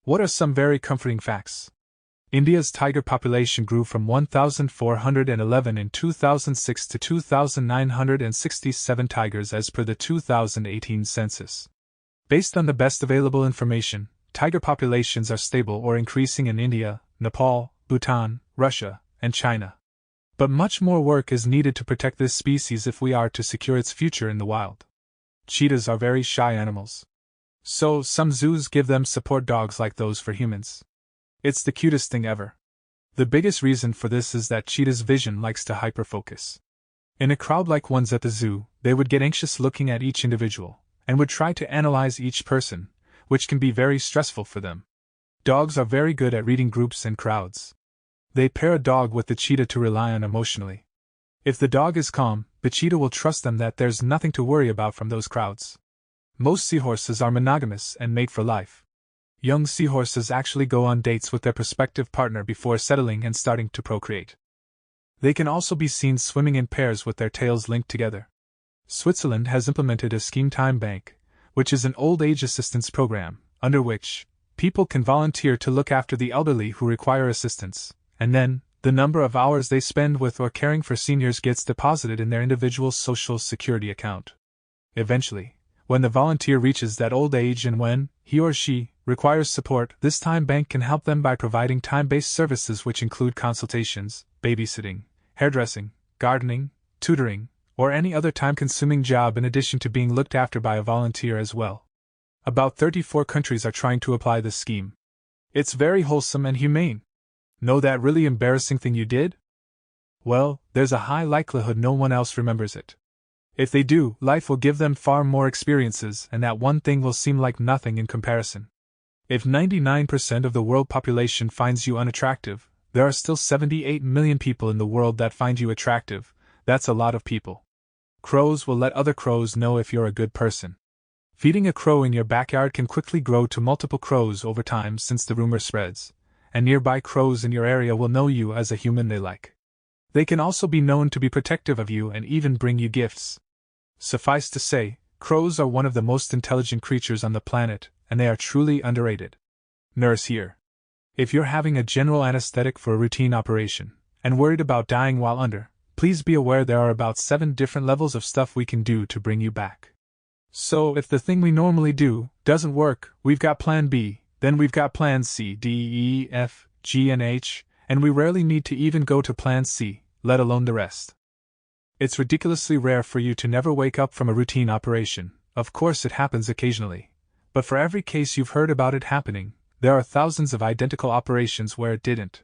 What are some very comforting facts? India's tiger population grew from 1,411 in 2006 to 2,967 tigers as per the 2018 census. Based on the best available information, tiger populations are stable or increasing in India, Nepal, Bhutan, Russia, and China. But much more work is needed to protect this species if we are to secure its future in the wild. Cheetahs are very shy animals. So, some zoos give them support dogs like those for humans. It's the cutest thing ever. The biggest reason for this is that cheetah's vision likes to hyperfocus. In a crowd like ones at the zoo, they would get anxious looking at each individual, and would try to analyze each person, which can be very stressful for them. Dogs are very good at reading groups and crowds. They pair a dog with the cheetah to rely on emotionally. If the dog is calm, the cheetah will trust them that there's nothing to worry about from those crowds. Most seahorses are monogamous and mate for life. Young seahorses actually go on dates with their prospective partner before settling and starting to procreate. They can also be seen swimming in pairs with their tails linked together. Switzerland has implemented a scheme Time Bank, which is an old age assistance program, under which people can volunteer to look after the elderly who require assistance, and then the number of hours they spend with or caring for seniors gets deposited in their individual social security account. Eventually, when the volunteer reaches that old age and when he or she requires support, this time bank can help them by providing time-based services which include consultations, babysitting, hairdressing, gardening, tutoring, or any other time-consuming job in addition to being looked after by a volunteer as well. About 34 countries are trying to apply this scheme. It's very wholesome and humane. Know that really embarrassing thing you did? Well, there's a high likelihood no one else remembers it. If they do, life will give them far more experiences, and that one thing will seem like nothing in comparison. If 99% of the world population finds you unattractive, there are still 78 million people in the world that find you attractive. That's a lot of people. Crows will let other crows know if you're a good person. Feeding a crow in your backyard can quickly grow to multiple crows over time since the rumor spreads, and nearby crows in your area will know you as a human they like. They can also be known to be protective of you and even bring you gifts. Suffice to say, crows are one of the most intelligent creatures on the planet, and they are truly underrated. Nurse here. If you're having a general anesthetic for a routine operation, and worried about dying while under, please be aware there are about 7 different levels of stuff we can do to bring you back. So if the thing we normally do doesn't work, we've got plan B, then we've got plan C, D, E, F, G, and H, and we rarely need to even go to plan C, let alone the rest. It's ridiculously rare for you to never wake up from a routine operation. Of course it happens occasionally. But for every case you've heard about it happening, there are thousands of identical operations where it didn't.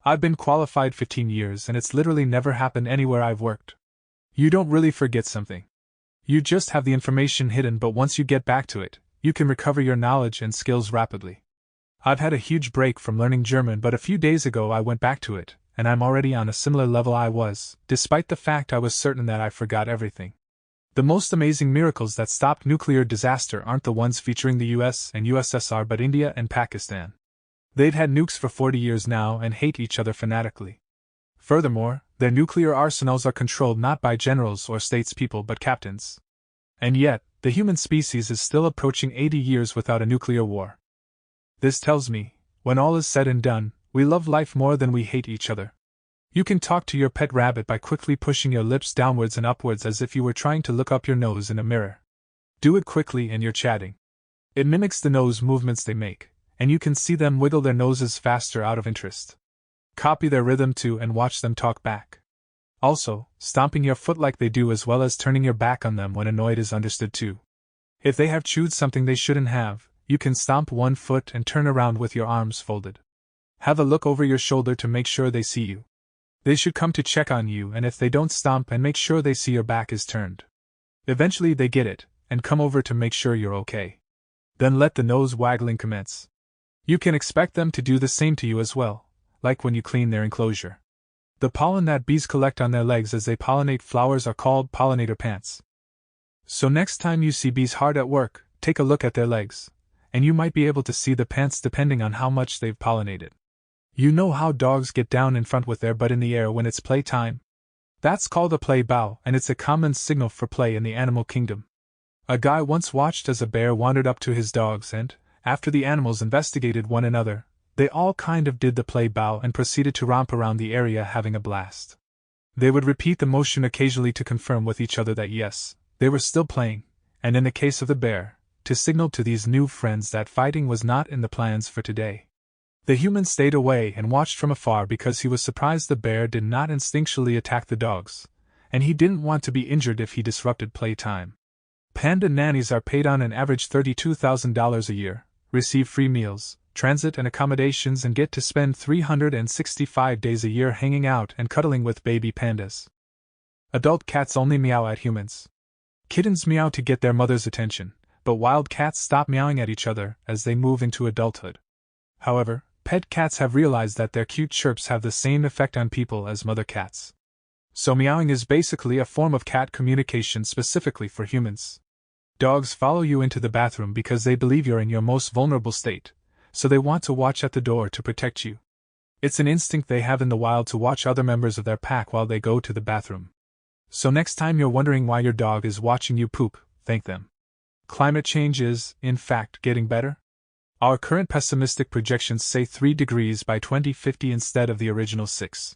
I've been qualified 15 years and it's literally never happened anywhere I've worked. You don't really forget something. You just have the information hidden, but once you get back to it, you can recover your knowledge and skills rapidly. I've had a huge break from learning German, but a few days ago I went back to it, and I'm already on a similar level I was, despite the fact I was certain that I forgot everything. The most amazing miracles that stopped nuclear disaster aren't the ones featuring the US and USSR but India and Pakistan. They've had nukes for 40 years now and hate each other fanatically. Furthermore, their nuclear arsenals are controlled not by generals or statespeople but captains. And yet, the human species is still approaching 80 years without a nuclear war. This tells me, when all is said and done, we love life more than we hate each other. You can talk to your pet rabbit by quickly pushing your lips downwards and upwards as if you were trying to look up your nose in a mirror. Do it quickly and you're chatting. It mimics the nose movements they make, and you can see them wiggle their noses faster out of interest. Copy their rhythm too and watch them talk back. Also, stomping your foot like they do as well as turning your back on them when annoyed is understood too. If they have chewed something they shouldn't have, you can stomp one foot and turn around with your arms folded. Have a look over your shoulder to make sure they see you. They should come to check on you, and if they don't, stomp and make sure they see your back is turned. Eventually they get it, and come over to make sure you're okay. Then let the nose waggling commence. You can expect them to do the same to you as well, like when you clean their enclosure. The pollen that bees collect on their legs as they pollinate flowers are called pollinator pants. So next time you see bees hard at work, take a look at their legs, and you might be able to see the pants depending on how much they've pollinated. You know how dogs get down in front with their butt in the air when it's playtime? That's called a play bow, and it's a common signal for play in the animal kingdom. A guy once watched as a bear wandered up to his dogs and, After the animals investigated one another, they all kind of did the play bow and proceeded to romp around the area having a blast. They would repeat the motion occasionally to confirm with each other that yes, they were still playing, and in the case of the bear, to signal to these new friends that fighting was not in the plans for today. The human stayed away and watched from afar because he was surprised the bear did not instinctually attack the dogs, and he didn't want to be injured if he disrupted playtime. Panda nannies are paid on an average $32,000 a year, receive free meals, transit and accommodations, and get to spend 365 days a year hanging out and cuddling with baby pandas. Adult cats only meow at humans. Kittens meow to get their mother's attention, but wild cats stop meowing at each other as they move into adulthood. However, pet cats have realized that their cute chirps have the same effect on people as mother cats. So meowing is basically a form of cat communication specifically for humans. Dogs follow you into the bathroom because they believe you're in your most vulnerable state, so they want to watch at the door to protect you. It's an instinct they have in the wild to watch other members of their pack while they go to the bathroom. So next time you're wondering why your dog is watching you poop, thank them. Climate change is, in fact, getting better. Our current pessimistic projections say 3 degrees by 2050 instead of the original 6.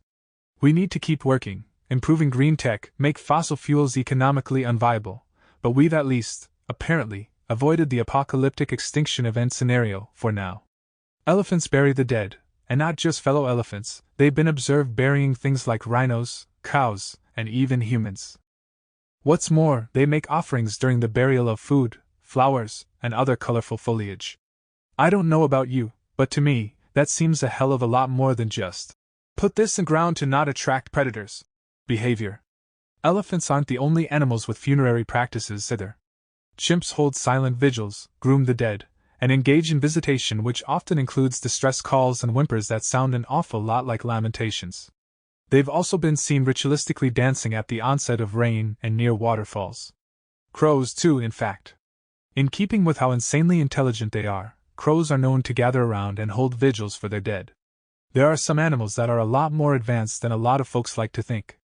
We need to keep working, improving green tech, make fossil fuels economically unviable, but we've at least, apparently, avoided the apocalyptic extinction event scenario for now. Elephants bury the dead, and not just fellow elephants, they've been observed burying things like rhinos, cows, and even humans. What's more, they make offerings during the burial of food, flowers, and other colorful foliage. I don't know about you, but to me, that seems a hell of a lot more than just put this in ground to not attract predators behavior. Elephants aren't the only animals with funerary practices either. Chimps hold silent vigils, groom the dead, and engage in visitation, which often includes distress calls and whimpers that sound an awful lot like lamentations. They've also been seen ritualistically dancing at the onset of rain and near waterfalls. Crows, too, in fact. In keeping with how insanely intelligent they are, crows are known to gather around and hold vigils for their dead. There are some animals that are a lot more advanced than a lot of folks like to think.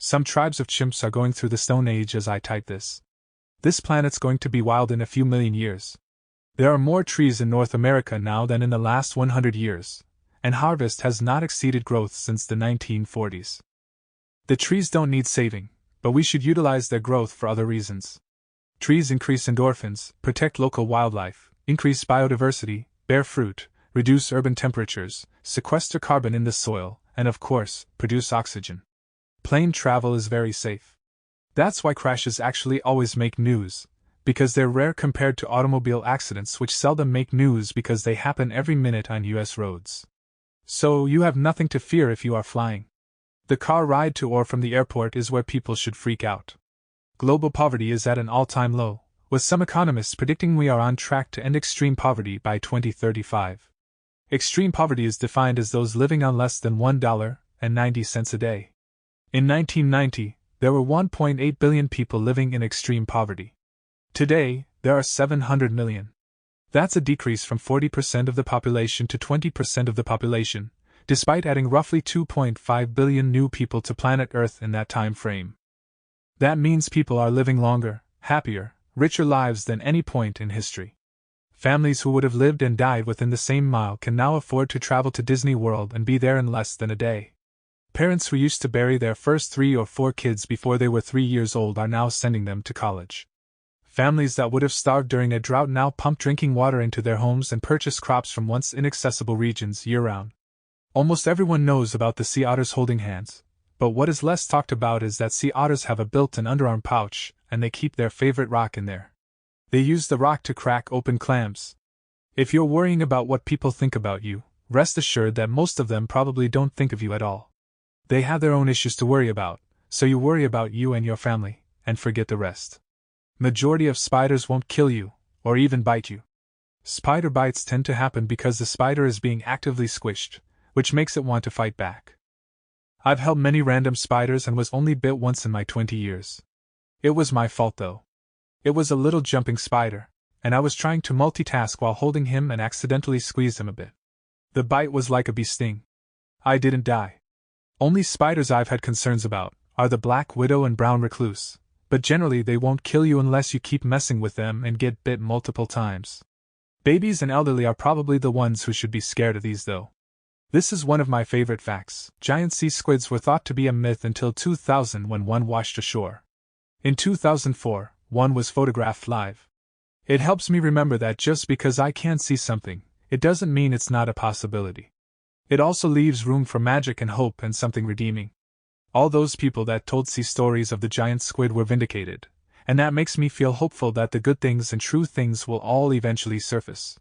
Some tribes of chimps are going through the Stone Age as I type this. This planet's going to be wild in a few million years. There are more trees in North America now than in the last 100 years, and harvest has not exceeded growth since the 1940s. The trees don't need saving, but we should utilize their growth for other reasons. Trees increase endorphins, protect local wildlife, increase biodiversity, bear fruit, reduce urban temperatures, sequester carbon in the soil, and of course, produce oxygen. Plane travel is very safe. That's why crashes actually always make news, because they're rare compared to automobile accidents, which seldom make news because they happen every minute on US roads. So you have nothing to fear if you are flying. The car ride to or from the airport is where people should freak out. Global poverty is at an all-time low, with some economists predicting we are on track to end extreme poverty by 2035. Extreme poverty is defined as those living on less than $1.90 a day. In 1990, there were 1.8 billion people living in extreme poverty. Today, there are 700 million. That's a decrease from 40% of the population to 20% of the population, despite adding roughly 2.5 billion new people to planet Earth in that time frame. That means people are living longer, happier, richer lives than any point in history. Families who would have lived and died within the same mile can now afford to travel to Disney World and be there in less than a day. Parents who used to bury their first 3 or 4 kids before they were 3 years old are now sending them to college. Families that would have starved during a drought now pump drinking water into their homes and purchase crops from once inaccessible regions year-round. Almost everyone knows about the sea otters holding hands, but what is less talked about is that sea otters have a built-in underarm pouch, and they keep their favorite rock in there. They use the rock to crack open clams. If you're worrying about what people think about you, rest assured that most of them probably don't think of you at all. They have their own issues to worry about, so you worry about you and your family, and forget the rest. Majority of spiders won't kill you, or even bite you. Spider bites tend to happen because the spider is being actively squished, which makes it want to fight back. I've held many random spiders and was only bit once in my 20 years. It was my fault though. It was a little jumping spider, and I was trying to multitask while holding him and accidentally squeezed him a bit. The bite was like a bee sting. I didn't die. Only spiders I've had concerns about are the black widow and brown recluse, but generally they won't kill you unless you keep messing with them and get bit multiple times. Babies and elderly are probably the ones who should be scared of these, though. This is one of my favorite facts. Giant sea squids were thought to be a myth until 2000 when one washed ashore. In 2004, one was photographed live. It helps me remember that just because I can't see something, it doesn't mean it's not a possibility. It also leaves room for magic and hope and something redeeming. All those people that told sea stories of the giant squid were vindicated, and that makes me feel hopeful that the good things and true things will all eventually surface.